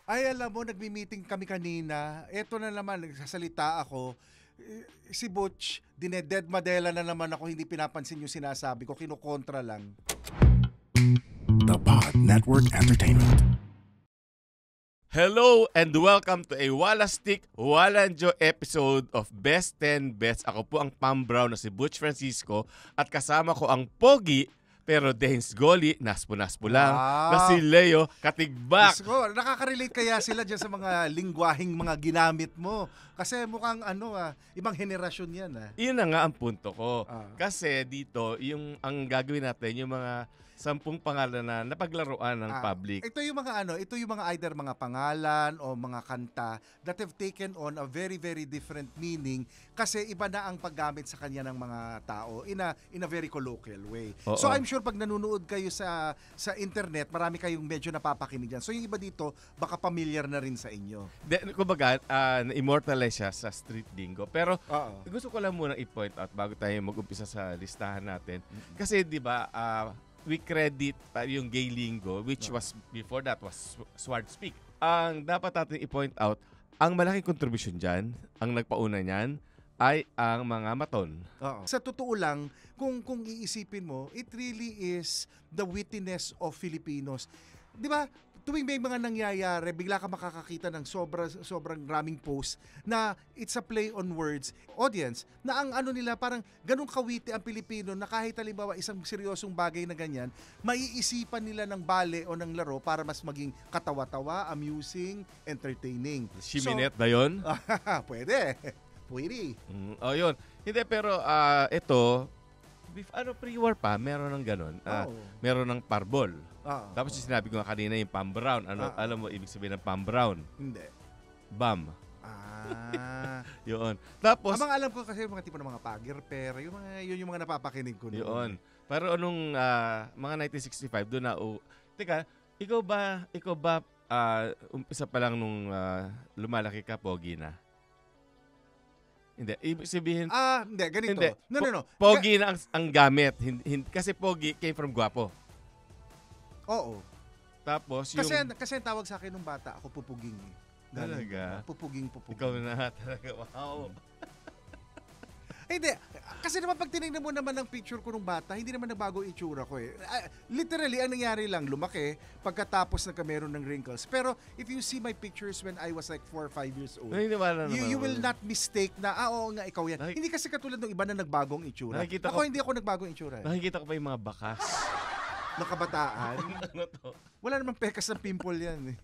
Ay, alam mo, nagmi-meeting kami kanina. Eto na naman, nagsasalita ako. Si Butch, dineded madela na naman ako, hindi pinapansin yung sinasabi ko, kinukontra lang. The Pod Network Entertainment. Hello and welcome to a Walastik Walanjo episode of Best 10 Bets. Ako po ang Pam Brown na si Butch Francisco at kasama ko ang Pogi pero Dehins Goli, naspo-naspo lang, na si Leo Katigbak. Diyos ko, nakaka-relate kaya sila dyan sa mga lingwaheng mga ginamit mo. Kasi mukhang ibang henerasyon yan. Iyon na nga ang punto ko. Ah. Kasi dito, ang gagawin natin, yung mga 10 pangalan na napaglaruan ng public. Ito yung mga either mga pangalan o mga kanta that have taken on a very very different meaning kasi iba na ang paggamit sa kanya ng mga tao in a very colloquial way. Oo. So I'm sure pag nanonood kayo sa internet, marami kayong medyo napapakinig diyan. So yung iba dito baka familiar na rin sa inyo. Kumbaga, na-immortalize siya sa street lingo. Pero Oo. gusto ko lang muna i-point out bago tayo mag-umpisa sa listahan natin. Kasi di ba, we credit yung gay lingo, which was, before that, was sword speak. Ang dapat natin i-point out, ang malaking contribution dyan, ang nagpauna niyan, ay ang mga maton. Oo. Sa totoo lang, kung iisipin mo, it really is the wittiness of Filipinos. 'Di ba? Tuwing may mga nangyayari, bigla ka makakakita ng sobrang raming post na it's a play on words. Audience, na ang ano nila, parang ganun kawiti ang Pilipino na kahit halimbawa isang seryosong bagay na ganyan, maiisipan nila ng bale o ng laro para mas maging katawa-tawa, amusing, entertaining. Shiminet ba yun? Pwede. Pwede. Yun. Hindi, pero ito, pre-war pa, meron ng ganun. Meron ng parbol. Tapos yung sinabi ko nga kanina yung Pam Brown. Alam mo ibig sabihin ng Pam Brown? Hindi. Bam. Yun. Tapos, Amang alam ko kasi yung mga tipo ng mga pagirper, yun yung mga napapakinig ko noon. yun. Pero anong mga 1965 doon na teka, ikaw ba umpisa pa lang nung lumalaki ka, pogi na? Hindi, ibig sabihin Hindi, ganito. hindi. No. Pogi na ang gamit. Kasi pogi came from guwapo. Oo. Tapos Kasi yung ang tawag sa akin nung bata, ako pupuging. Talaga? Pupuging. ikaw na talaga. Wow. Hindi, kasi naman pag tinignan mo naman ng picture ko nung bata, hindi naman nagbago yung itsura ko eh. Literally, ang nangyari lang, lumaki pagkatapos nagkameron ng wrinkles. Pero if you see my pictures when I was like 4 or 5 years old, Naniniwala naman you ako. will not mistake na, oo nga, ikaw yan. Hindi kasi katulad ng iba na nagbagong itsura. Nakikita Ako ko- hindi ako nagbagong itsura. Nakikita ko pa yung mga bakas. Na kabataan. Ano to? Wala namang pekas ng pimple yan eh.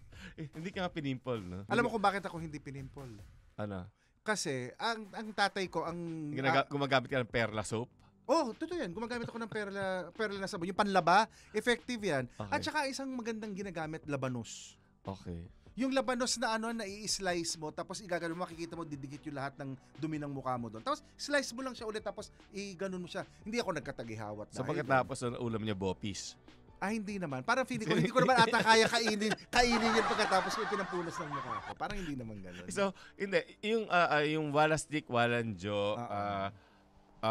Hindi ka nga pinimple, no? Alam mo kung bakit ako hindi pinimple? Ano? Kasi ang tatay ko ang Gumagamit ka ng perla soap? totoo yan. Gumagamit ako ng perla na sabon. Yung panlaba, effective yan. Okay. At saka isang magandang ginagamit, labanos. Okay. Yung labanos na na i-slice mo, tapos igagano mo, makikita mo, didikit yung lahat ng dumi ng mukha mo doon. Tapos slice mo lang siya ulit, tapos i-ganon mo siya. Hindi ako nagkatagihawat. So dahil pagkatapos ang ulam niya bopis. hindi naman. Parang feeling ko, hindi ko naman ata kaya kainin yun pagkatapos ko pinampunas ng mukha ko. Parang hindi naman gano'n. So, hindi. Yung Walastik, Walanjo,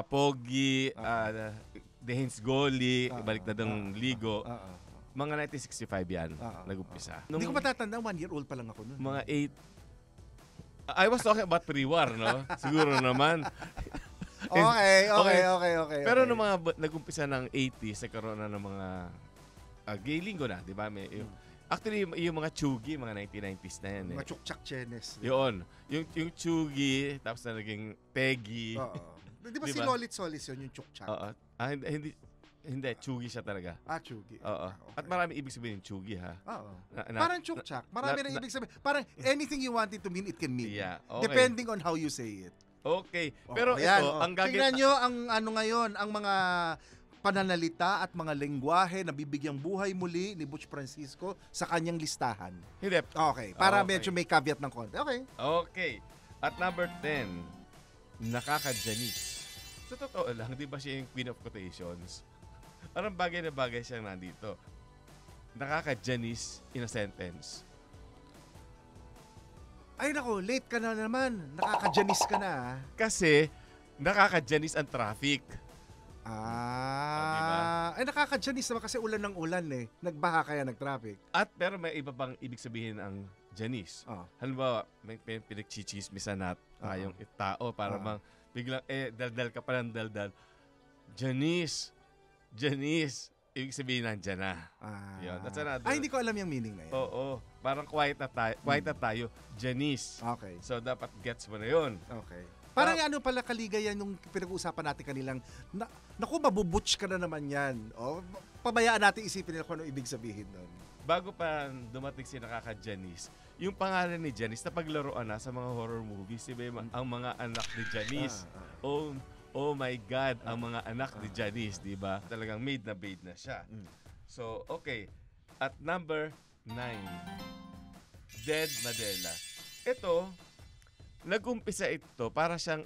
Pogi, Dehins Goli, balik na ng Ligo. Mga 1965 yan, nag-umpisa. Hindi ko matatanda, 1 year old pa lang ako noon. Mga 8. I was talking about pre-war, no? Siguro naman. Okay. Pero nung mga nag-umpisa ng 80s, nagkaroon na ng mga gay lingo na, di ba? Actually, yung mga Chugi, mga 1990s na yan. Mga chukchak chenes. Yun. Yung Chugi, tapos na naging Peggy. Oo. Di ba si Diba? Lolit Solis yun, yung chukchak? Oo. Hindi, Chugi siya talaga. Chugi. Oo. Okay. At marami ibig sabihin yung Chugi, ha? Oo. Parang chukchak. Marami na ibig sabihin. Parang anything you want it to mean, it can mean. Yeah, okay. Depending on how you say it. Okay. Pero Ayan, ito, ang tingnan nyo ang ngayon, ang mga pananalita at mga lengguwahe na bibigyang buhay muli ni Butch Francisco sa kanyang listahan. Hindi. Okay, para Okay. medyo may caveat ng konti. Okay. Okay. At number 10, nakaka-Janice. Sa totoo lang, di ba siya yung queen of quotations? Parang bagay na bagay siyang nandito. Nakaka-Janice in a sentence. Ay nako, late ka na naman. Nakaka-Janice ka na. Kasi, nakaka-Janice ang traffic. diba? Ay nakaka-Janice naman kasi ulan ng ulan eh. Nagbaha kaya nag-traffic. At pero may iba pang ibig sabihin ang Janice. Oh. Halimbawa, may pinagchichismisan na tayong tao para bang biglang, daldal ka pa ng daldal. Janice. Ibig sabihin nandiyan na. Yun. That's another. Ay, hindi ko alam yung meaning na yun. Oo. Parang quiet na tayo. Janice. Okay. So, dapat gets mo na yun. Okay. Parang ano pala kaligayan yung pinag-uusapan natin kanilang, naku, mabubutch ka na naman yan. O, pabayaan natin isipin nila kung ano ibig sabihin nun. Bago pa dumating si nakaka-Janice, yung pangalan ni Janice na paglaruan na sa mga horror movies, diba, ang mga anak ni Janice. Oh my God, ang mga anak ni Janice, di ba? Talagang made na siya. So, okay. At number 9, Dead Madela. Ito, nag-umpisa ito para siyang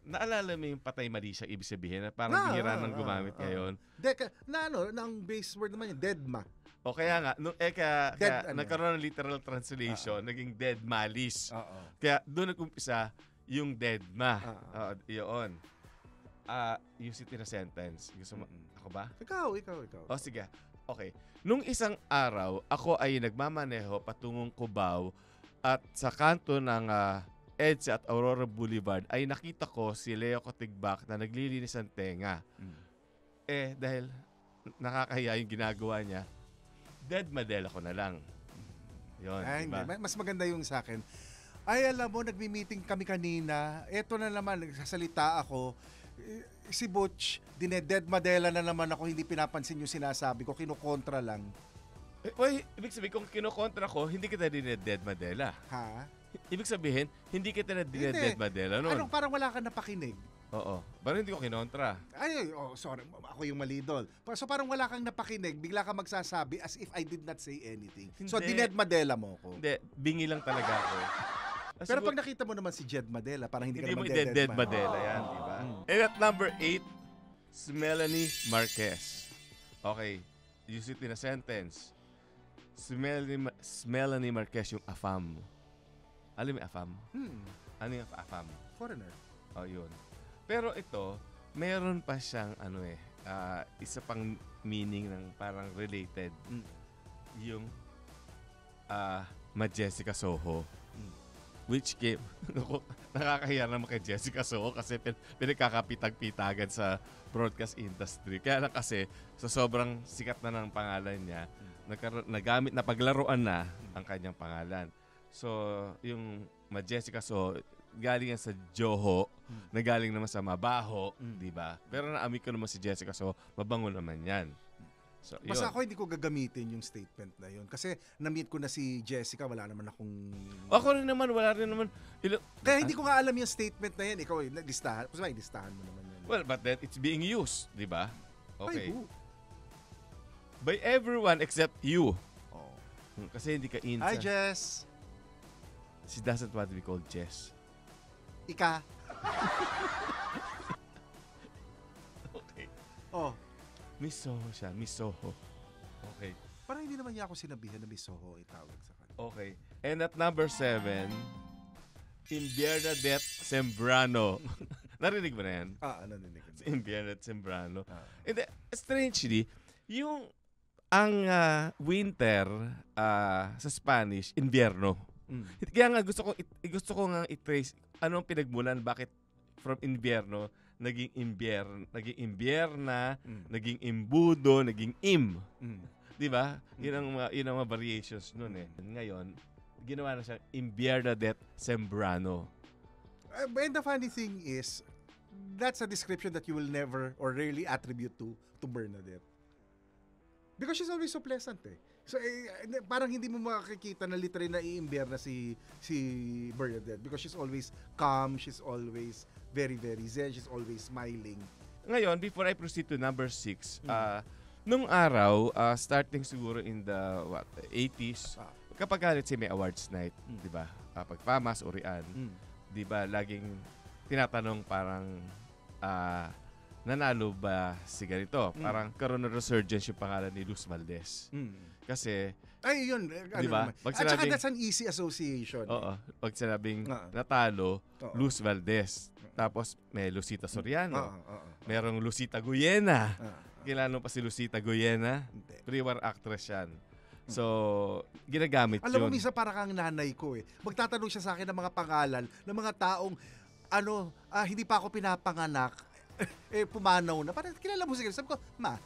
naalala mo yung patay mali siya ibig sabihin na parang bihira nang gumamit ngayon. Ang base word naman yung deadma. O kaya nga, nagkaroon ng literal translation, naging dead malis. Kaya doon nag-umpisa yung deadma. Yun. Use it in a sentence. Gusto mo, ako ba? Ikaw. O sige. Okay. Nung isang araw, ako ay nagmamaneho patungong Cubao at sa kanto ng EDSA at Aurora Boulevard ay nakita ko si Leo Cotigbak na naglilinis ng tenga. Dahil nakakahiya yung ginagawa niya, Dead Madela ko na lang. Yun, ay, diba? Mas maganda yung sa akin. Ay, alam mo, nagmi-meeting kami kanina. Eto na naman, nagsasalita ako. Si Butch, Dead Madela na naman ako, hindi pinapansin yung sinasabi ko, kinukontra lang. Ibig sabihin, kung kinukontra ko, hindi kita Dead Madela. Ha? Ibig sabihin, hindi kita Dead Madela noon. Anong parang wala ka napakinig? Oo. Pero hindi ko kinontra. Ay, sorry. Ako yung mali doon. So parang wala kang napakinig, bigla ka magsasabi as if I did not say anything. Hindi. So Dead Madela mo ko. Hindi, bingi lang talaga ako. Pero pag nakita mo naman si Jed Madela, parang hindi ka mo naman Dead Madela yan, di ba? And at number 8, Melanie Marquez. Okay, use it in a sentence. Melanie Marquez yung AFAM. Alam mo yung AFAM? Ano yung AFAM? Foreigner. Oh, yun. Pero ito, meron pa siyang isa pang meaning ng parang related. Yung Jessica Soho. Which came, nakakahiya naman kay Jessica Soho kasi pinagkakapitag-pitagan sa broadcast industry. Kaya lang kasi, sa sobrang sikat na ng pangalan niya, nagamit na paglaruan na ang kanyang pangalan. So, yung Jessica Soho, galing yan sa Joho, na galing naman sa mabaho, di ba? Pero naamik ko naman si Jessica Soho, mabango naman yan. So, basta ako hindi ko gagamitin yung statement na yun. Kasi na-meet ko na si Jessica, wala naman akong... Ako rin naman, wala rin naman. Kaya hindi ko nga alam yung statement na yan. Ikaw, listahan. Kasi listahan mo naman yan. Well, but then, it's being used, di ba? Okay. By who? By everyone except you. Oh. Kasi hindi ka in Hi, Jess. She doesn't want to be called Jess. Ika. Okay. Oh. Miss Soho siya. Miss Soho. Okay. Parang hindi naman niya ako sinabihan na Miss Soho itawag sa kanya. Okay. And at number 7, Bernadette Sembrano. Narinig mo na yan? Narinig ko. Bernadette Sembrano. And strangely, ang winter sa Spanish, invierno. Kaya nga gusto ko nga i-trace anong pinagmulan, bakit from invierno naging imbierna, naging imbudo, naging Di ba? Yun ang mga variations nun eh. Ngayon, ginawa na siyang Bernadette Sembrano. And the funny thing is, that's a description that you will never or rarely attribute to Bernadette. Because she's always so pleasant eh. So parang hindi mo makikita na literally na iimbierna si Bernadette because she's always calm, she's always very, very zen, she's always smiling. Ngayon, before I proceed to number 6, nung araw, starting siguro in the 80s, kapag let's say may awards night, di ba? Pag FAMAS, Urian, di ba, laging tinatanong parang nanalo ba si ganito? Parang karoon na resurgence yung pangalan ni Luz Valdez. Kasi Ay, yun. Di ba? At saka that's an easy association. Oo. Pag sinabing Oo. natalo, Oo. Luz Valdez. Tapos may Lucita Soriano. Oo. Merong Lucita Guyena. Oo. Kilala mo pa si Lucita Guyena? Hindi. Pre-war actress yan. So, ginagamit Alam mo, yun. minsan para kang nanay ko eh. Magtatanong siya sa akin ng mga pangalan ng mga taong hindi pa ako pinapanganak. Pumanaw na. Parang kilala mo siguro. Sabi ko, ma.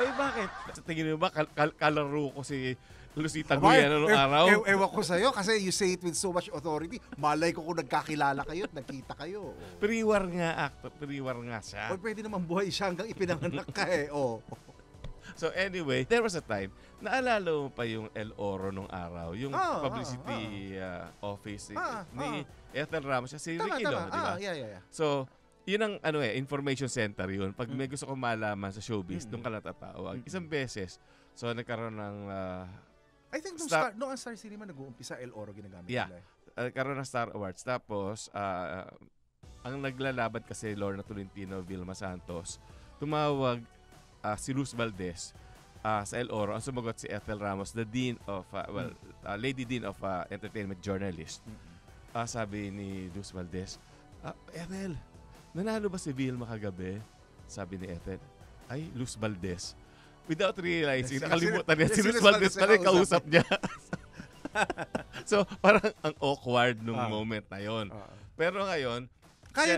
Ay, bakit? Sa tingin mo ba, kalaro ko si Lucita Guyena noong araw? Ewan ko sa'yo kasi you say it with so much authority. Malay ko kung nagkakilala kayo at nagkita kayo. Pre-war nga actor. Pre-war nga siya. O pwede naman buhay siya hanggang ipinanganak ka eh. So anyway, there was a time, naalala mo pa yung El Oro nung araw, yung publicity office ni Ethel Ramos, si Ricky Lo, di ba? Yeah. So, yun ang information center yun. Pag may gusto kong malaman sa showbiz, doon ka natatawag. Isang beses, so nagkaroon ng I think nung ang Star Cinema nag-uumpisa, El Oro ginagamit nila. Nagkaroon ng Star Awards. Tapos, ang naglalaban kasi Lorna Tolentino, Vilma Santos, tumawag si Luz Valdez sa El Oro. Ang sumagot si Ethel Ramos, the Dean of, Lady Dean of Entertainment Journalist. Sabi ni Luz Valdez, Ethel, nanalo ba si Vilma kagabi? Sabi ni Ethel, ay, Luz Valdez. Without realizing, nakalimutan niya si Luz Valdez pala yung kausap niya. So, parang ang awkward nung moment na yon. Pero ngayon, Kaya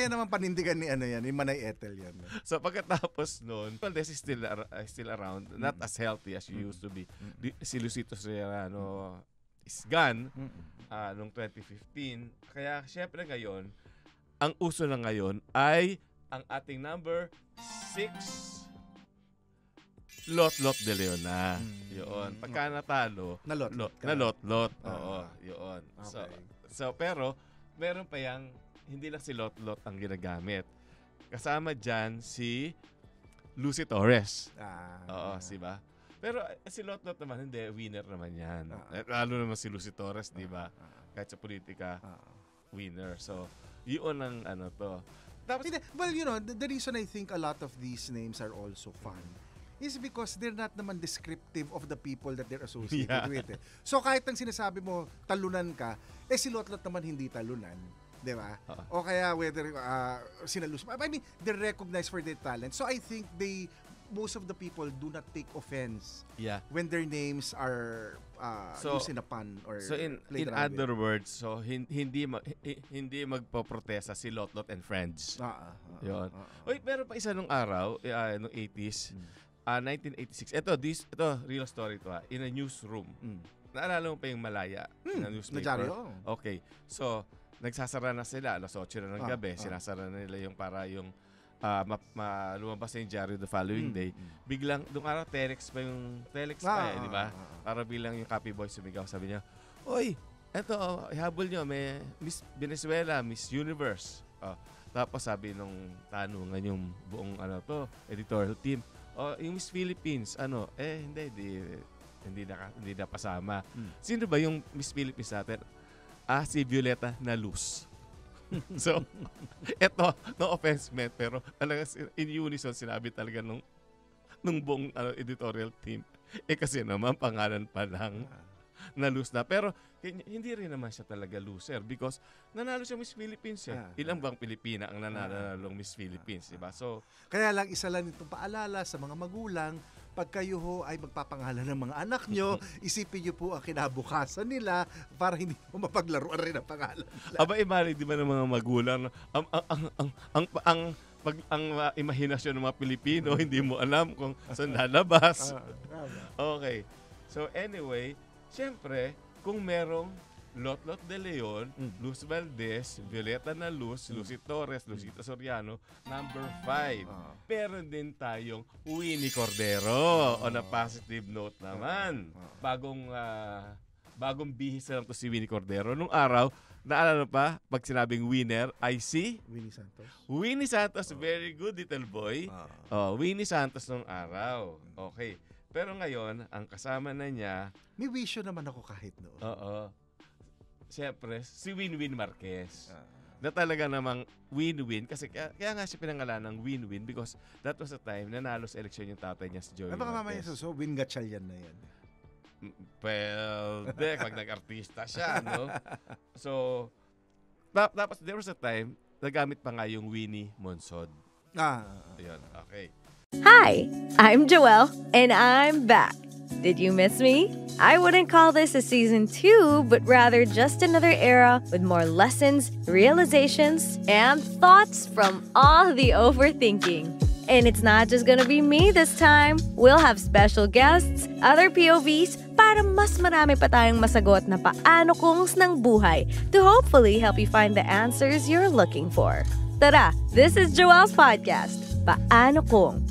naman panindigan ni ni Manay Ethel yan. So pagkatapos noon, Valdez is still around, not as healthy as she used to be. Si Lucito Soriano is gone noong 2015. Kaya syempre ngayon, ang uso na ngayon ay ang ating number 6, Lot de Leon na. Yun. Pagka natalo, Lot. Oo, yun. Okay. So pero meron pa yang hindi lang si Lot ang ginagamit. Kasama dyan si Lucy Torres. Oo, si ba? Pero si Lot naman, hindi. Winner naman yan. Lalo naman si Lucy Torres, di ba? Kahit sa politika, winner. So, yun ang to. Tapos, well, the reason I think a lot of these names are also fun is because they're not naman descriptive of the people that they're associated with. So, kahit ang sinasabi mo, talunan ka, si Lot naman hindi talunan. Diba? O kaya whether sina Luz, I mean, they're recognized for their talent. So I think most of the people do not take offense when their names are used in a pun or so in other words, so hindi magpoprotesta si Lot and Friends. Yun. Oy, pero pa isa nung araw, nung 80s, 1986. Ito real story to in a newsroom. Naalala mo pa yung Malaya na newspaper? Okay. So, nagsasara na sila, alas 8 na ng gabi, sinasara na nila yung para yung lumabas na yung diary the following day. Biglang, doon araw, telex pa, di ba? Para bilang yung copy boy sumigaw, sabi niya, oy, eto, ihabol nyo, may Miss Venezuela, Miss Universe. Tapos sabi nung tanungan yung buong editorial team, yung Miss Philippines, hindi na pasama. Sino ba yung Miss Philippines natin? Si Violeta na Luz. So, eto, no offense meant, pero talaga in unison sinabi talaga nung buong editorial team. Kasi naman, pangalan pa lang na Luz na. Pero, hindi rin naman siya talaga loser because nanalo siya Miss Philippines. Ilang bang Pilipina ang nanalo Miss Philippines, diba? So, kaya lang, isa lang itong paalala sa mga magulang, pag kayo ho ay magpapangalan ng mga anak nyo, isipin nyo po ang kinabukasan nila para hindi mo mapaglaruan rin ang pangalan nila. Imali, di ba ng mga magulang, ang imahinasyon ng mga Pilipino, hindi mo alam kung saan lalabas. Okay. So anyway, syempre, kung merong Lot de Leon, Luz Valdez, Violeta na Luz, Lucy Torres, Lucita Soriano, number 5. Pero din tayong Winnie Cordero on a positive note naman. Bagong bihis na lang to si Winnie Cordero. Nung araw, naalala pa, pag sinabing winner, ay si Winnie Santos, very good little boy. Winnie Santos nung araw. Okay. Pero ngayon, ang kasama na niya, may wisyo naman ako kahit noon. Siyempre, si Winwin Marquez. Na talaga namang win-win. Kasi kaya nga siya pinangalan ng win-win because that was the time nanalo sa eleksyon yung tatay niya si Joey Marquez. Baka mamaya win-gatchal yan na yan. Pwede, pag nag-artista siya, no? So, tapos there was a time, nagamit pa nga yung Winnie Monsod. Ayun, okay. Hi, I'm Joelle, and I'm back. Did you miss me? I wouldn't call this a season 2, but rather just another era with more lessons, realizations, and thoughts from all the overthinking. And it's not just gonna be me this time. We'll have special guests, other POVs, para mas marami pa tayong masagot na paano kungs ng buhay to hopefully help you find the answers you're looking for. Tara, this is Joelle's podcast, Paano Kung.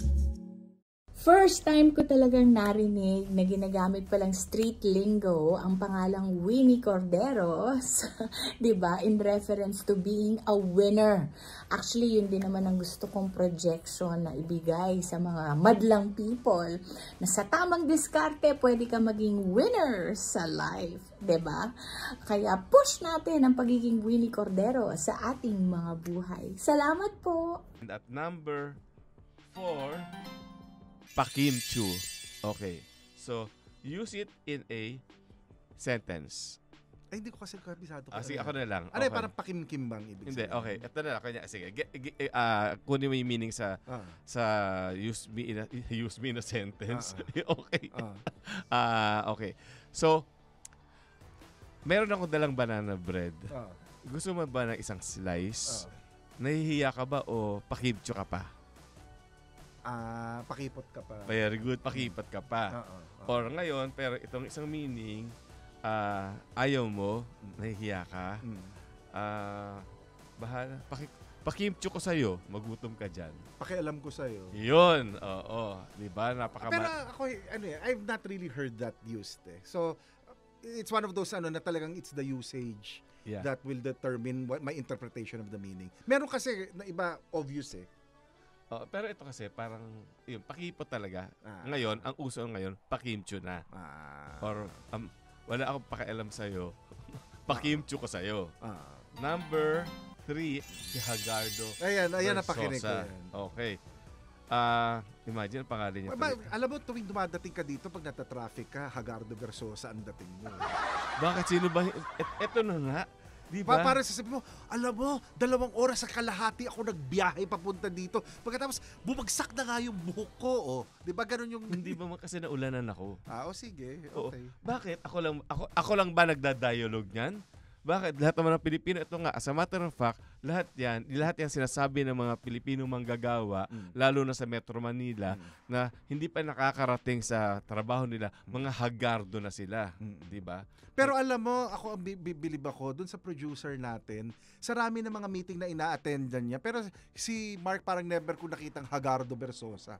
First time ko talagang narinig na ginagamit palang street lingo ang pangalang Winnie Corderos, 'di ba? In reference to being a winner. Actually, yun din naman ang gusto kong projection na ibigay sa mga madlang people na sa tamang diskarte pwede ka maging winner sa life, 'di ba? Kaya push natin ang pagiging Winnie Corderos sa ating mga buhay. Salamat po. And at number 4, pakimchu. Okay. So, use it in a sentence. Ay, hindi ko kasi kabisado ko. Sige, ako na lang. Ano Okay. parang pakimkimbang ibig Hindi, sabihin? okay. Ito na lang. Kanya, sige. Kunin mo yung meaning sa use me in a sentence. Okay. Okay. So, meron ako dalang banana bread. Gusto mo ba ng isang slice? Nahihiya ka ba o pakimchu ka pa? Pakipot ka pa. Very good. Pakipat ka pa. Or ngayon, pero itong isang meaning, ayaw mo, nahihiya ka, bahala, pakimchu ko sa'yo, magutom ka dyan. Pakialam ko sa'yo. Yun, oo. Diba? Pero ako, I've not really heard that used eh. So, it's one of those na talagang it's the usage that will determine my interpretation of the meaning. Meron kasi na iba obvious eh. Pero ito kasi parang yun, pakipot talaga. Ngayon, ang uso ngayon, pakimchu na. Or wala akong pakialam sa'yo. Pakimchu ko sa'yo. Number 3, si Hagardo. Ayan napakinig ko yan. Okay. Imagine, pangalan niya. Alam mo, tuwing dumadating ka dito, pag nata-traffic ka, Hagardo Versosa ang dating mo. Bakit? Sino ba? Ito na nga. Diba? Para sasabihin mo, alam mo, 2 oras sa kalahati ako nagbiyahe papunta dito. Pagkatapos, bumagsak na nga yung buhok ko. Di ba ganun yung... Hindi ba kasi naulanan ako? Sige. Okay. Bakit? Ako lang ba nagda-dialogue niyan? Bakit? Lahat naman ng Pilipino, ito nga, as a matter of fact, lahat yan sinasabi ng mga Pilipino manggagawa, lalo na sa Metro Manila, na hindi pa nakakarating sa trabaho nila, mga Hagardo na sila. Diba? Pero alam mo, ako ang bibilib ako dun sa producer natin, sa rami ng mga meeting na ina-attendan niya, pero si Mark parang never ko nakitang Hagardo Versosa.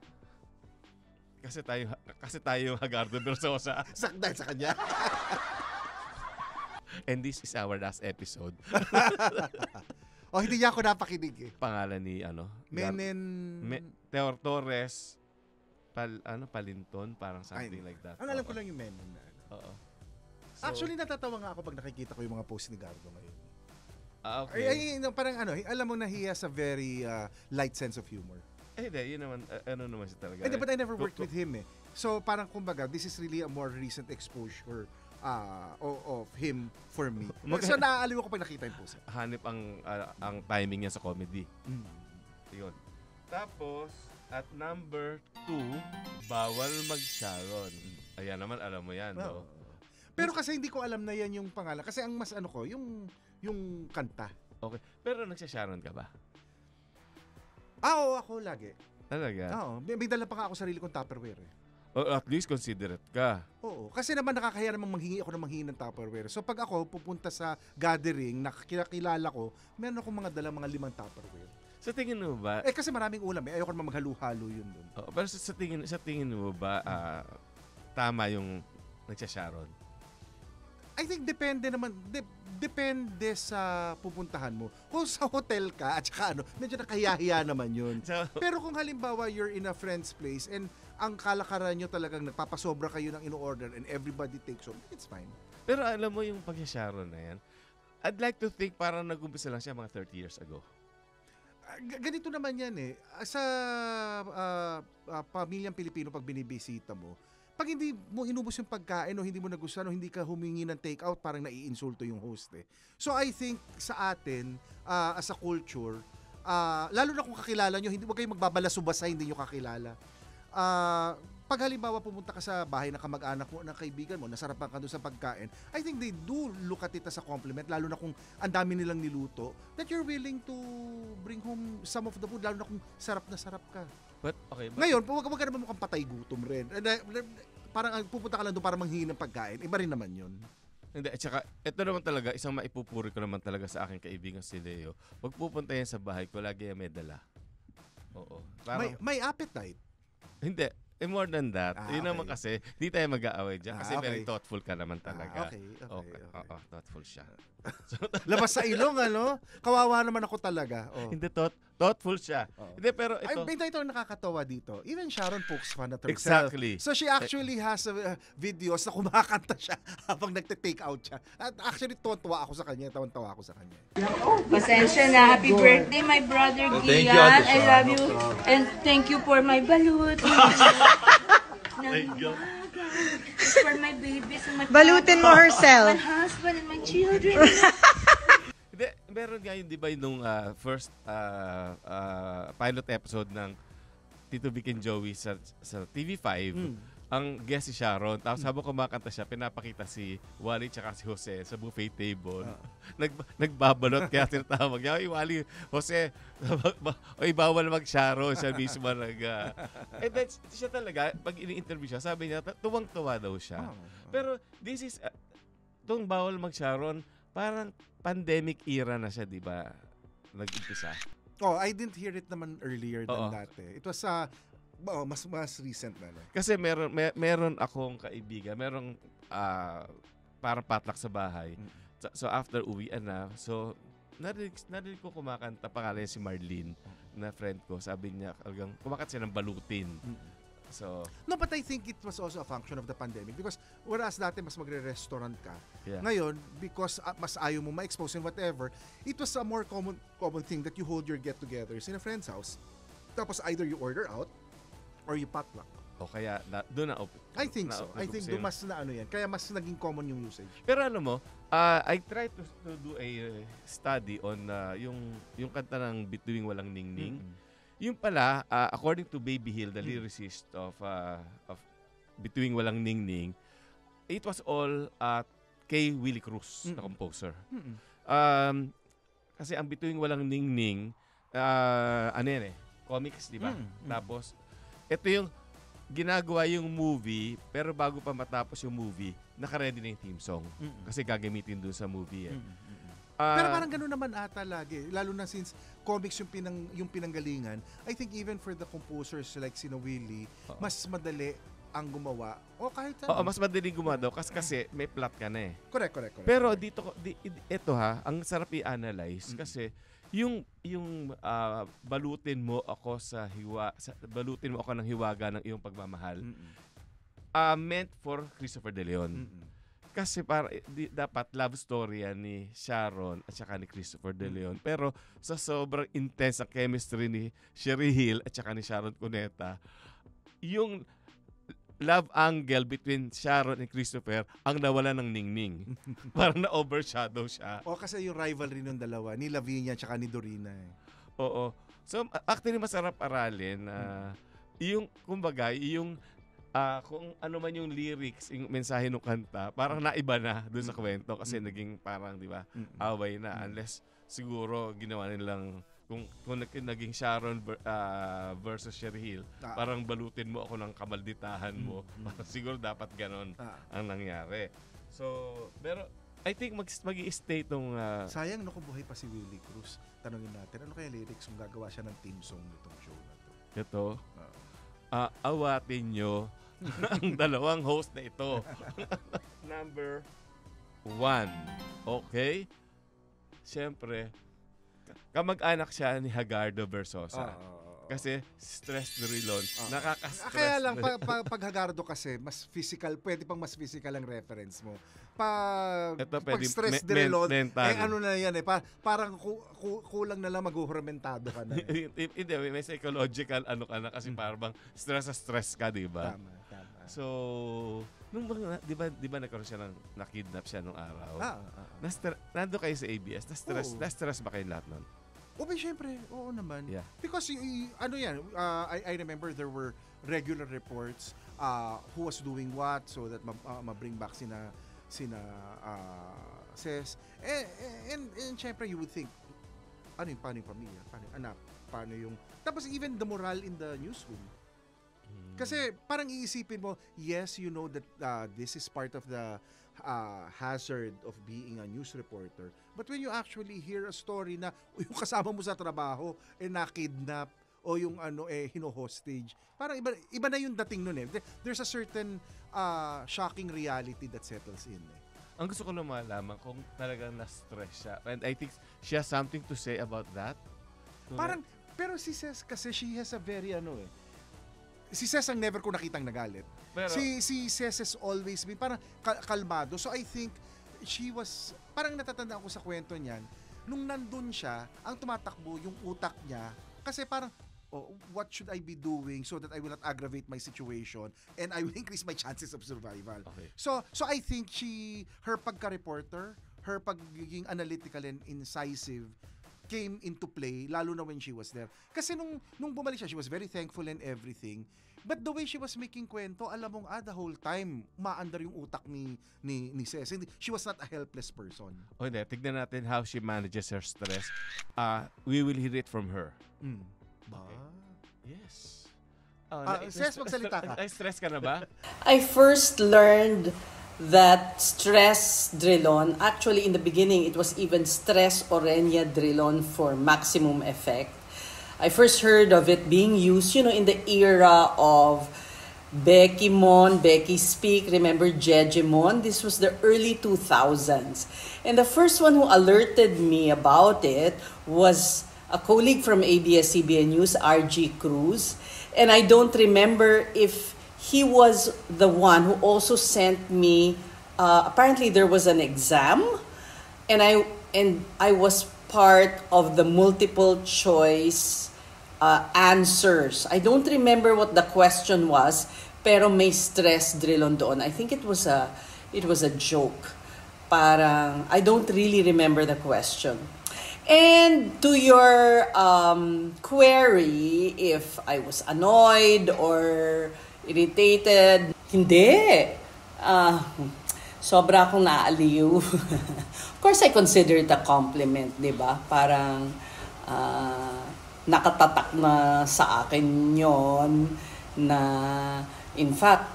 Kasi tayo Hagardo Versosa. Dahil sa kanya. And this is our last episode. Hindi niya ako napakinig eh. Pangalan ni Teor Torres Palinton, parang something like that. Ang alam ko lang yung Menon na. Oo. So, actually, natatawa nga ako pag nakikita ko yung mga post ni Gardo ngayon. Okay. Parang alam mo na he has a very light sense of humor. Hindi, yun naman, naman siya talaga. But I never worked with him eh. So parang kumbaga, this is really a more recent exposure of him for me. So naaaliw ako pag nakita yung post. Hanip ang timing niya sa comedy. Yun. Tapos, at number 2, bawal mag-Sharon. Ayan naman, alam mo yan, no? Pero kasi hindi ko alam na yan yung pangalan. Kasi ang mas yung kanta. Okay. Pero nagsya-Sharon ka ba? Oo, ako lagi. Talaga? Oo. May dala pa nga ako sarili kong Tupperware eh. At least considerate ka. Oo. Kasi naman nakakahiya namang manghingi ako ng Tupperware. So pag ako pupunta sa gathering, nakakilala ko, meron akong mga dala mga 5 Tupperware. Sa tingin mo ba? Kasi maraming ulam eh. Ayoko naman maghalo-halo yun dun. Pero sa tingin mo ba tama yung nagsya-Sharon? I think depende naman, depende sa pupuntahan mo. Kung sa hotel ka at saka medyo nakahiya-hiya naman yun. Pero kung halimbawa you're in a friend's place and ang kalakaran nyo talagang nagpapasobra kayo ng in-order and everybody takes home, it's fine. Pero alam mo yung pag-Sharon na yan, I'd like to think parang nag-umpisa lang siya mga 30 years ago. Ganito naman yan eh. Sa pamilyang Pilipino pag binibisita mo, pag hindi mo inubos yung pagkain o hindi mo nagustuhan o hindi ka humingi ng take out, parang naiinsulto yung host eh. So I think sa atin, as a culture, lalo na kung kakilala nyo, huwag kayong magbabalasubasa, hindi nyo kakilala. Pag halimbawa pumunta ka sa bahay ng kamag-anak mo, ng kaibigan mo, nasarapan ka doon sa pagkain, I think they do look at it as a compliment, lalo na kung ang dami nilang niluto, that you're willing to bring home some of the food, lalo na kung sarap na sarap ka. But, okay. Ngayon, huwag ka naman mukhang patay gutom rin. Parang pupunta ka lang doon para manghingi ng pagkain, iba rin naman yun. Hindi, at saka, ito naman talaga, isang maipupuri ko naman talaga sa aking kaibigan si Leo. Pag pupunta yan sa bahay ko, lagi yan may dala. Oo. Parang, May appetite. hindi. More than that, yun okay. naman kasi, di tayo mag-aaway dyan. Kasi okay. very thoughtful ka naman talaga. Okay. Oo, thoughtful siya. Labas sa ilong, ano? Kawawa naman ako talaga. Oh. Hindi, thoughtful siya. Oh. Hindi, pero Ay, ito... ito ang nakakatawa dito. Even Sharon pokes fun at herself. Exactly. So she actually has videos na kumakanta siya habang nagte-take out siya. At actually, tuwa ako sa kanya. Tawan-tawa ako sa kanya. Pasensya na. Happy birthday, my brother Gian. I love you. And thank you for my balut. Thank you. For my babies and my Balutin mo herself. my husband and my children. Hindi, meron nga yun, di ba, yung first pilot episode ng Tito Vic and Joey sa TV5, ang guest si Sharon. Tapos habang kumakanta siya, pinapakita si Wally tsaka si Jose sa buffet table. Nagbabalot, kaya tinatawag niya, "Oy, Wally, Jose, oy, bawal mag-Sharon." Siya mismo and then, siya talaga, pag ini-interview siya, sabi niya, tuwang-tuwa daw siya. Pero this is, itong bawal mag-Sharon, parang pandemic era na siya, di ba? Nag-umpisa. Oh, I didn't hear it naman earlier than that eh. It was mas recent na lang. Kasi meron akong kaibigan, merong parang patlak sa bahay. So after uwian na, so narinig ko kumakanta, pangalan si Marlene, na friend ko. Sabi niya, kumakanta siya ng balutin. So, no, but I think it was also a function of the pandemic because whereas dati mas magre-restaurant ka, yeah. ngayon, because mas ayaw mo ma-expose and whatever, it was a more common thing that you hold your get-togethers in a friend's house. Tapos either you order out or you potluck. O kaya doon na I think so. I think doon mas na ano yan. Kaya mas naging common yung usage. Pero ano mo, I tried to do a study on yung kanta ng Bituing Walang Ningning. Yung pala, according to Baby Hill, the lyricist of Bituing Walang Ningning, it was all kay Willie Cruz, na composer. Kasi ang Bituing Walang Ningning, ano yan comics, di ba? Tapos, ito yung ginagawa yung movie, pero bago pa matapos yung movie, naka-ready na yung theme song. Kasi gagamitin dun sa movie Pero parang gano'n naman ata lagi. Lalo na since comics yung pinanggalingan, I think even for the composers like sina Willie, mas madali ang gumawa. O kahit ano. Oo, mas madali gumawa daw kasi may plot ka na eh. Correct. Pero dito, ito ang sarap i-analyze kasi yung balutin mo ako balutin mo ako ng hiwaga ng iyong pagmamahal, meant for Christopher De Leon. Kasi dapat love story yan ni Sharon at saka ni Christopher De Leon. Pero sa sobrang intense ang chemistry ni Sherry Hill at saka ni Sharon Cuneta, yung love angle between Sharon and Christopher ang nawala ng ningning. Parang na-overshadow siya. O kasi yung rivalry ng dalawa, ni Lavinia at saka ni Dorina. Oo. So actually masarap aralin. Yung kumbaga, yung kung ano man yung lyrics, yung mensahe ng kanta, parang naiba na doon sa kwento kasi naging parang, di ba, away na. Unless siguro ginawa nilang, kung naging Sharon versus Sherry Hill, parang balutin mo ako ng kamalditahan mo. Siguro dapat ganon ang nangyari. So, pero I think mag-i-stay itong... Sayang no kung buhay pa si Willie Cruz. Tanungin natin, ano kaya lyrics kung gagawa siya ng theme song nitong show na to? Ito, awatin nyo ang dalawang host na ito. Number 1. Okay? Siyempre, kamag-anak siya ni Hagardo Versosa. Kasi stress rilon. Nakaka-stress. Kaya lang, pag Hagardo kasi, mas physical, pwede pang mas physical ang reference mo. Pag stress rilon, ano na yan parang kulang na lang mag-uhuramentado ka na. Hindi, may psychological ano ka na kasi parang stress ka, di ba? Tama. So, di ba nagkaroon siya ng nakidnap siya nung araw? Nando kayo sa ABS, na-stress ba kayo lahat nun? Syempre, oo naman. Yeah. Because, ano yan, I remember there were regular reports who was doing what so that ma-bring back sina Ses. And syempre, you would think, paano yung pamilya? Paano yung anak? Paano yung... Tapos even the morale in the newsroom. Kasi parang iisipin mo, yes, you know that this is part of the hazard of being a news reporter. But when you actually hear a story na yung kasama mo sa trabaho nakidnap o yung hino-hostage, parang iba na yung dating nun eh. There's a certain shocking reality that settles in eh. Ang gusto ko na malaman kung talagang na-stress siya. And I think she has something to say about that. Parang, pero si Ses kasi she has a very si Ses ang never ko nakitang nagalit. Pero, si Ses has always been parang kalmado. So I think she was, parang natatandaan ko sa kwento niyan, nung nandun siya, ang tumatakbo yung utak niya, kasi parang, what should I be doing so that I will not aggravate my situation and I will increase my chances of survival. Okay. So I think her pagka-reporter, her pagiging analytical and incisive came into play, lalo na when she was there. Kasi nung bumalik siya, she was very thankful and everything. But the way she was making kwento, alam mong the whole time, maandar yung utak ni Ses. She was not a helpless person. Hindi, tignan natin how she manages her stress. We will hear it from her. Okay. Yes. Ses, magsalita ka. Stress ka na ba? I first learned that stress Drilon, actually in the beginning it was even stress Orenia Drilon for maximum effect. I first heard of it being used, in the era of Becky Mon, Becky Speak, remember Jejemon? This was the early 2000s. And the first one who alerted me about it was a colleague from ABS-CBN News, RG Cruz. And I don't remember if he was the one who also sent me, apparently there was an exam, and I was part of the multiple choice answers. I don't remember what the question was, pero may stress Drilon doon. I think it was a joke. Parang, I don't really remember the question. And to your query, if I was annoyed or irritated, hindi. Sobra akong naaliw. Of course, I consider it a compliment, di ba? Parang nakatatak na sa akin yon na, in fact,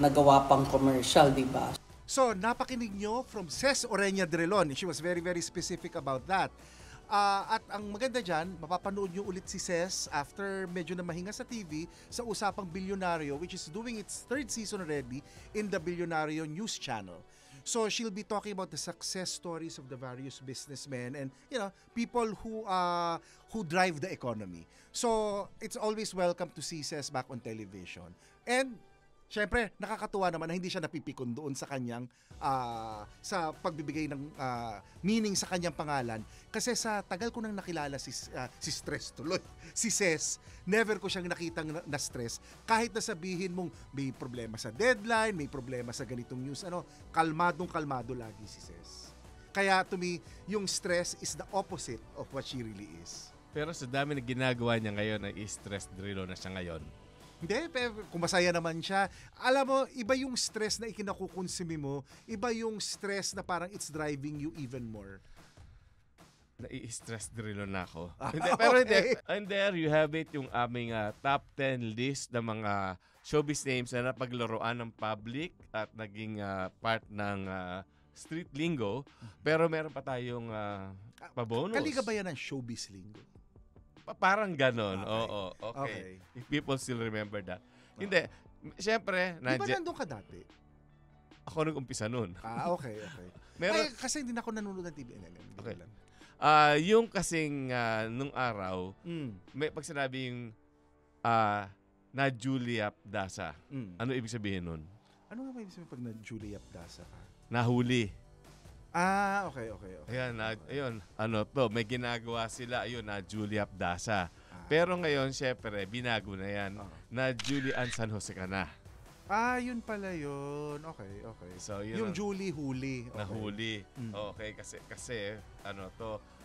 nagawa pang commercial, di ba? So, napakinig nyo from Ses Orenia Drilon. She was very, very specific about that. At ang maganda dyan, mapapanood nyo ulit si Ses after medyo na mahinga sa TV sa Usapang Bilyonaryo, which is doing its 3rd season already in the Bilyonaryo News Channel. So she'll be talking about the success stories of the various businessmen and people who drive the economy. So it's always welcome to see Ses back on television. And syempre, nakakatuwa naman na hindi siya napipikon doon sa kanyang sa pagbibigay ng meaning sa kanyang pangalan. Kasi sa tagal ko nang nakilala si Stress tuloy, si Ses, never ko siyang nakitang na-stress. Kahit na sabihin mong may problema sa deadline, may problema sa ganitong news, kalmadong-kalmado lagi si Ses. Kaya to me, yung stress is the opposite of what she really is. Pero sa dami na ginagawa niya ngayon, ay stress Drilon na siya ngayon. Hindi, pero kung masaya naman siya. Alam mo, iba yung stress na ikinakukonsumi mo, iba yung stress na parang it's driving you even more. Nai-stress Drilon na ako. Pero hindi. And there you have it, yung aming top 10 list ng mga showbiz names na napaglaruan ng public at naging part ng street lingo. Pero meron pa tayong pabonus. Kaliga ba yan ng showbiz lingo? Parang ganon. Okay. Oo, okay. If people still remember that. Hindi. Siyempre, di ba nandun ka dati? Ako nag-umpisa nun. Okay. Ay, kasi hindi na ako nanonood ng TV. Okay. Yung kasing nung araw, may pag sinabi yung na Julia Dasa, ano ibig sabihin nun? Ano nga ba ibig sabihin pag na Julia Dasa ka? Nahuli. Okay. Ayun, may ginagawa sila, ayun, na Julia Dasa. Pero ngayon, syempre, binago na yan. Na Julian San Jose ka na. Yun pala yun. Okay. So, yun Yung ang- Julie huli. Okay. Nahuli. Okay, kasi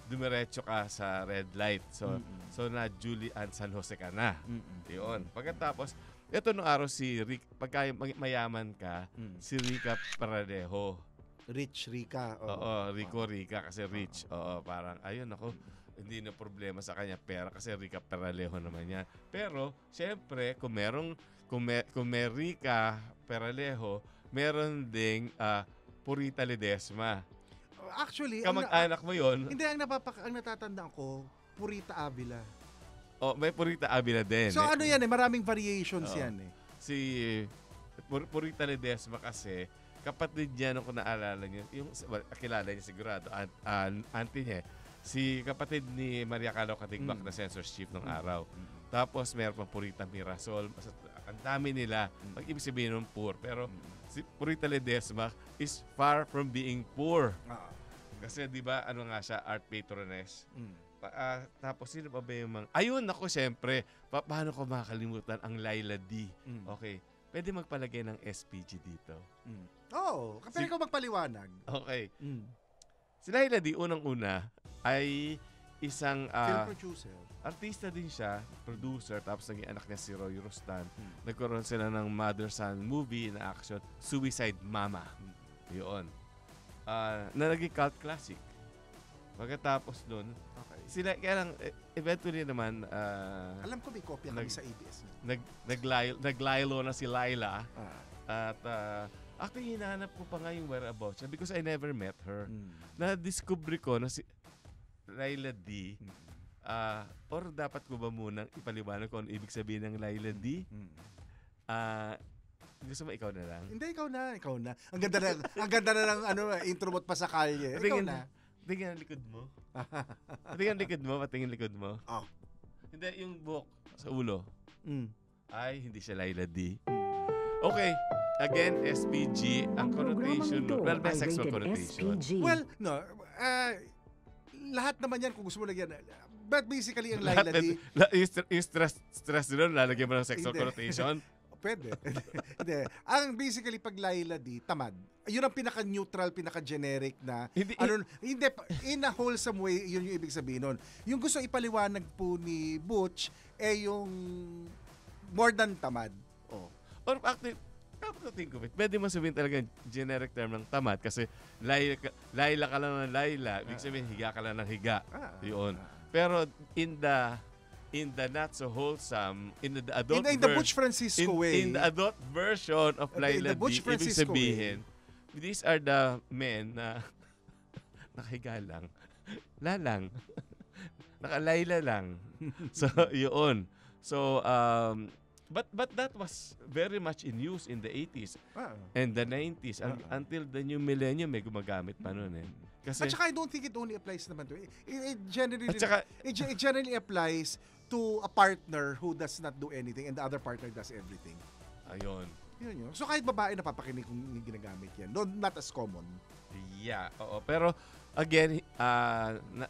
dumiretso ka sa red light. So na Julie Ann San Jose ka na. Yun. Pagkatapos, ito nung araw si Rick, pagka mayaman ka, si Rica Paradejo. Rich Rica. Oo, Rica kasi rich. Oo, parang ayun ako, hindi na problema sa kanya pera kasi Rica Paralejo naman yan. Pero, syempre, kung may Rica Paralejo, meron ding Purita Ledesma. Actually, Kamag-anak mo yon. hindi, ang natatandaan ko, Purita Avila. Oh, may Purita Avila din. So ano yan maraming variations Oo. yan Si Purita Ledesma kasi, kapatid niya, nung kung naalala niyo, kilala niya sigurado, auntie niya, si kapatid ni Maria Calao Katigbak na census chief nung araw. Tapos meron pang Purita Mirasol. Ang dami nila. Ibig sabihin ng poor. Pero si Purita Ledesma is far from being poor. Kasi di ba ano nga siya, art patroness. Tapos sino pa ba yung mga... Ayun, ako syempre. Paano ko makakalimutan ang Laila D? Okay. Pwede magpalagay ng SPG dito. Oo. Kapag ikaw magpaliwanag. Okay. Si Laila D, unang-una, ay isang Film producer. artista din siya, producer, tapos naging anak niya si Roy Rustan. Nagkaroon sila ng mother-son movie na action, Suicide Mama. Yun. Na naging cult classic. Pagkatapos nun, sila, kaya lang, eventually naman, Alam ko may kopya kami sa ABS. naglaylo na si Laila. At actually, hinahanap ko pa nga yung whereabouts niya because I never met her. Na-discover ko na si Laila D. Or dapat ko ba munang ipaliwanag kung ano ibig sabihin ng Laila D? Gusto mo ikaw na lang? Hindi, ikaw na. Ang ganda na ng intro mo't pa sa kalye. Ikaw na. Tingnan ang likod mo. Patingin likod mo. Oh. Hindi, yung buhok sa ulo. Ay, hindi siya Laila D. Okay. Again, SPG, ang connotation, well, may sexual connotation. Well, no. Lahat naman yan kung gusto mo lagyan. But basically, ang Laila D... Yung stress doon, lalagyan mo ng sexual connotation? Pwede. Hindi. Ang basically, pag Laila D, tamad. Yun ang pinaka-neutral, pinaka-generic na... Hindi, in a wholesome way, yun yung ibig sabihin nun. Yung gusto ipaliwanag po ni Butch, yung more than tamad. Oh. Or actually, think of it, pwede mo sabihin talaga generic term ng tamad kasi Laila ka lang ng Laila, ibig sabihin higa ka lang ng higa. Yun. Pero in the not so wholesome, in the adult in the Butch Francisco way. In the adult version of Laila D, ibig sabihin, these are the men na nakahiga lang, lalang, nakalayla lang. So, yun. So, but that was very much in use in the 80s and the 90s until the new millennium may gumagamit pa nun eh. Kasi, at saka I don't think it only applies naman to it generally applies to a partner who does not do anything and the other partner does everything. Ayun. Yun. So kahit babae napapakinig kung ginagamit yan. No, not as common. Yeah, oo. Pero again,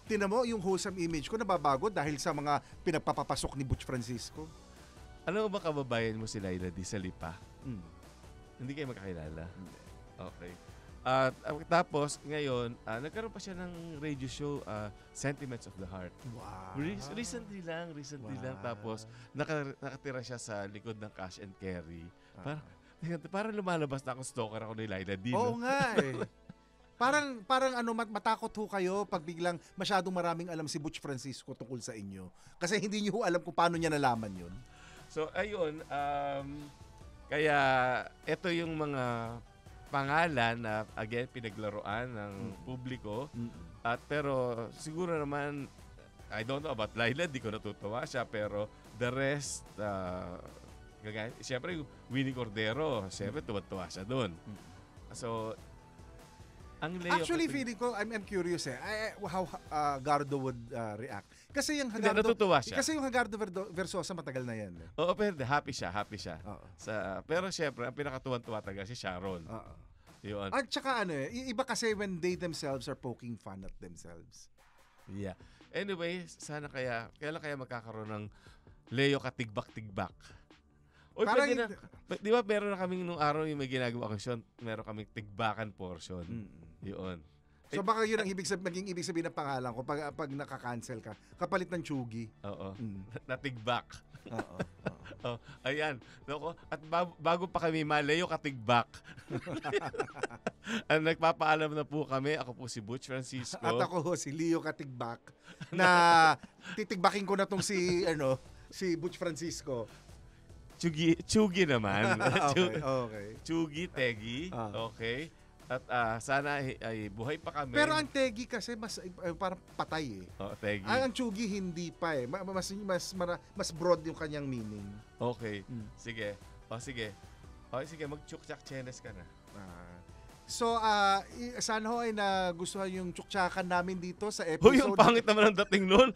tinan mo yung wholesome image ko nababago dahil sa mga pinagpapapasok ni Butch Francisco. Ano ba kababayan mo si Laila D sa Lipa? Hindi kayo magkakilala? Okay. Tapos, ngayon, nagkaroon pa siya ng radio show, Sentiments of the Heart. Wow. Recently lang. Tapos, nakatira siya sa likod ng Cash and Carry. Parang lumalabas na akong stalker ako ni Laila D. Oo nga eh. Parang matakot ho kayo pag biglang masyadong maraming alam si Butch Francisco tungkol sa inyo. Kasi hindi niyo alam kung paano niya nalaman yun. So, ayun. Kaya, ito yung mga pangalan na, again, pinaglaruan ng publiko. Pero, siguro naman, I don't know about Laila, di ko natutuwa siya. Pero, the rest, siyempre, Winnie Cordero, siyempre, tuwa siya doon. So, actually, feeling ko, I'm curious how Gardo would react. Kasi yung Hagardo, siya. Kasi yung Hagardo Versosa matagal na yan. Oo, pero happy siya. Pero syempre, ang pinakatuwan-tuwa talaga si Sharon. Yun. At saka iba kasi when they themselves are poking fun at themselves. Yeah. Anyway, sana kailan kaya magkakaroon ng Leo Katigbak-Tigbak? Uy, Parang, pwede na. Di ba meron na kaming nung araw yung may ginagawa action, meron kaming tigbakan portion. Yun. so baka yun ang maging ibig sabihin ng pangalan ko pag nakaka-cancel ka. Kapalit ng Chugi. Oo. Natigbak. Oo. Oh, ayan. Nako, at bago pa kami malayo katigbak. Nagpapaalam na po kami. Ako po si Butch Francisco. At ako si Leo Katigbak na titigbakin ko na tong si Butch Francisco. Chugi naman. Okay. Chugi, Tegi. Okay. At sana ay buhay pa kami. Pero ang Tegi kasi mas parang patay eh. Oh, Tegi. Ang Chugi hindi pa eh. Mas broad yung kanyang meaning. Okay. Sige. Sige. Okay, sige. Mag-chukchak chenes ka na. So, sana ho ay nagustuhan yung tsuktsakan namin dito sa episode. Yung pangit naman ang dating nun.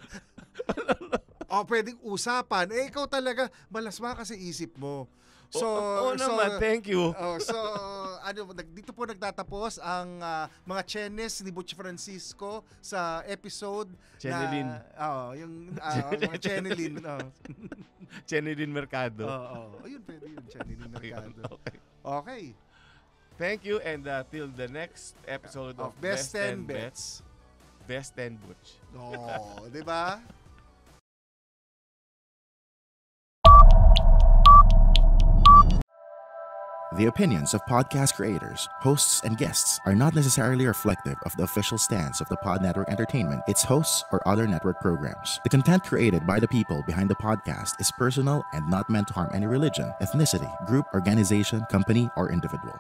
Pwedeng usapan. Ikaw talaga, malasma kasi isip mo. So, naman, thank you. Dito po nagtatapos ang mga chenes ni Butch Francisco sa episode Chenelin. Yung mga Chenelin. Chenelin Mercado. Ayun, pwede yun, Chenelin Mercado. Okay. Thank you, and till the next episode of Best 10 Bets. Best 10 Butch. Di ba? The opinions of podcast creators, hosts, and guests are not necessarily reflective of the official stance of the Pod Network Entertainment, its hosts, or other network programs. The content created by the people behind the podcast is personal and not meant to harm any religion, ethnicity, group, organization, company, or individual.